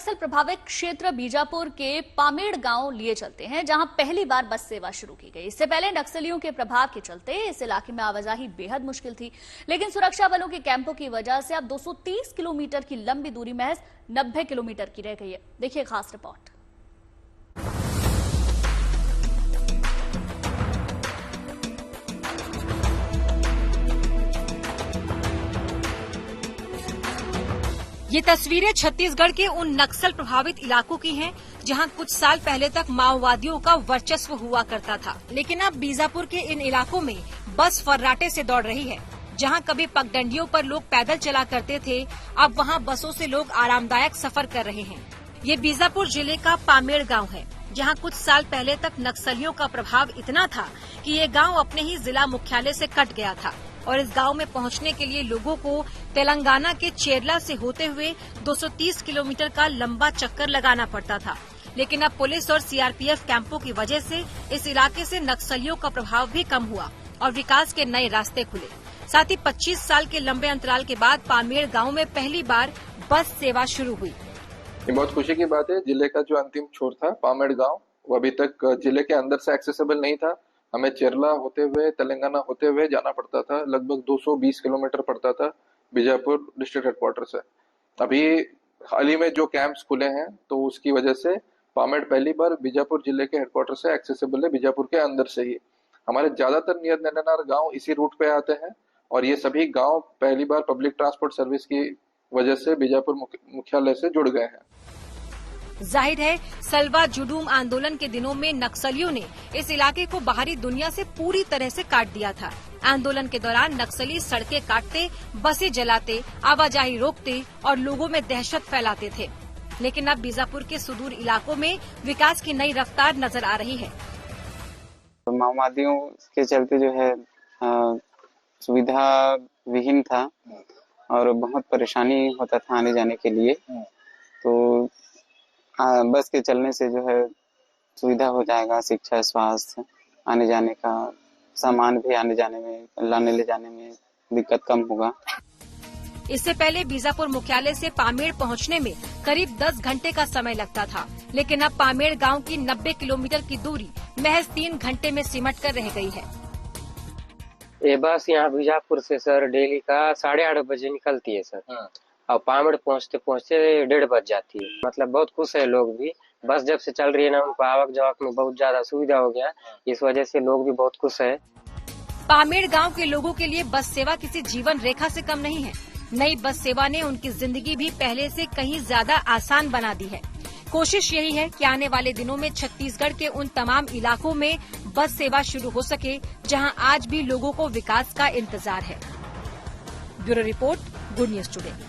नक्सल प्रभावित क्षेत्र बीजापुर के पामेड़ गांव लिए चलते हैं, जहां पहली बार बस सेवा शुरू की गई। इससे पहले नक्सलियों के प्रभाव के चलते इस इलाके में आवाजाही बेहद मुश्किल थी, लेकिन सुरक्षा बलों के कैंपों की वजह से अब 230 किलोमीटर की लंबी दूरी महज 90 किलोमीटर की रह गई है। देखिए खास रिपोर्ट। ये तस्वीरें छत्तीसगढ़ के उन नक्सल प्रभावित इलाकों की हैं, जहां कुछ साल पहले तक माओवादियों का वर्चस्व हुआ करता था। लेकिन अब बीजापुर के इन इलाकों में बस फर्राटे से दौड़ रही है। जहां कभी पगडंडियों पर लोग पैदल चला करते थे, अब वहां बसों से लोग आरामदायक सफर कर रहे हैं। ये बीजापुर जिले का पामेड़ गांव है, जहां कुछ साल पहले तक नक्सलियों का प्रभाव इतना था कि ये गांव अपने ही जिला मुख्यालय से कट गया था और इस गांव में पहुंचने के लिए लोगों को तेलंगाना के चेरला से होते हुए 230 किलोमीटर का लंबा चक्कर लगाना पड़ता था। लेकिन अब पुलिस और सीआरपीएफ कैंपों की वजह से इस इलाके से नक्सलियों का प्रभाव भी कम हुआ और विकास के नए रास्ते खुले। साथ ही 25 साल के लंबे अंतराल के बाद पामेड़ गांव में पहली बार बस सेवा शुरू हुई। ये बहुत खुशी की बात है। जिले का जो अंतिम छोर था पामेड़ गांव, वो अभी तक जिले के अंदर से एक्सेसिबल नहीं था। हमें चेरला होते हुए तेलंगाना होते हुए जाना पड़ता था। लगभग 220 किलोमीटर पड़ता था बीजापुर डिस्ट्रिक्ट हेडक्वार्टर से। अभी हाल ही में जो कैंप्स खुले हैं, तो उसकी वजह से पामेड़ पहली बार बीजापुर जिले के हेडक्वार्टर से एक्सेसिबल है, बीजापुर के अंदर से ही। हमारे ज्यादातर नियत नैनार गाँव इसी रूट पे आते हैं और ये सभी गाँव पहली बार पब्लिक ट्रांसपोर्ट सर्विस की वजह से बीजापुर मुख्यालय से जुड़ गए हैं। जाहिर है, सलवा जुडूम आंदोलन के दिनों में नक्सलियों ने इस इलाके को बाहरी दुनिया से पूरी तरह से काट दिया था। आंदोलन के दौरान नक्सली सड़कें काटते, बसें जलाते, आवाजाही रोकते और लोगों में दहशत फैलाते थे। लेकिन अब बीजापुर के सुदूर इलाकों में विकास की नई रफ्तार नजर आ रही है। माओवादियों के चलते जो है सुविधा विहीन था और बहुत परेशानी होता था आने जाने के लिए। तो बस के चलने से जो है सुविधा हो जाएगा, शिक्षा, स्वास्थ्य, आने जाने का सामान भी आने जाने में, लाने ले जाने में दिक्कत कम होगा। इससे पहले बीजापुर मुख्यालय से पामेड़ पहुंचने में करीब 10 घंटे का समय लगता था, लेकिन अब पामेड़ गांव की 90 किलोमीटर की दूरी महज 3 घंटे में सिमट कर रह गई है। ये बस यहाँ बीजापुर से सर डेली का 8:30 बजे निकलती है सर, और पामेड़ पहुँचते पहुँचते 1:30 बज जाती है। मतलब बहुत खुश है लोग भी। बस जब से चल रही है ना, उनको आवक जावक में बहुत ज्यादा सुविधा हो गया, इस वजह से लोग भी बहुत खुश है। पामेड़ गांव के लोगों के लिए बस सेवा किसी जीवन रेखा से कम नहीं है। नई बस सेवा ने उनकी जिंदगी भी पहले से कहीं ज्यादा आसान बना दी है। कोशिश यही है कि आने वाले दिनों में छत्तीसगढ़ के उन तमाम इलाकों में बस सेवा शुरू हो सके, जहां आज भी लोगों को विकास का इंतजार है। Bureau report, good news today.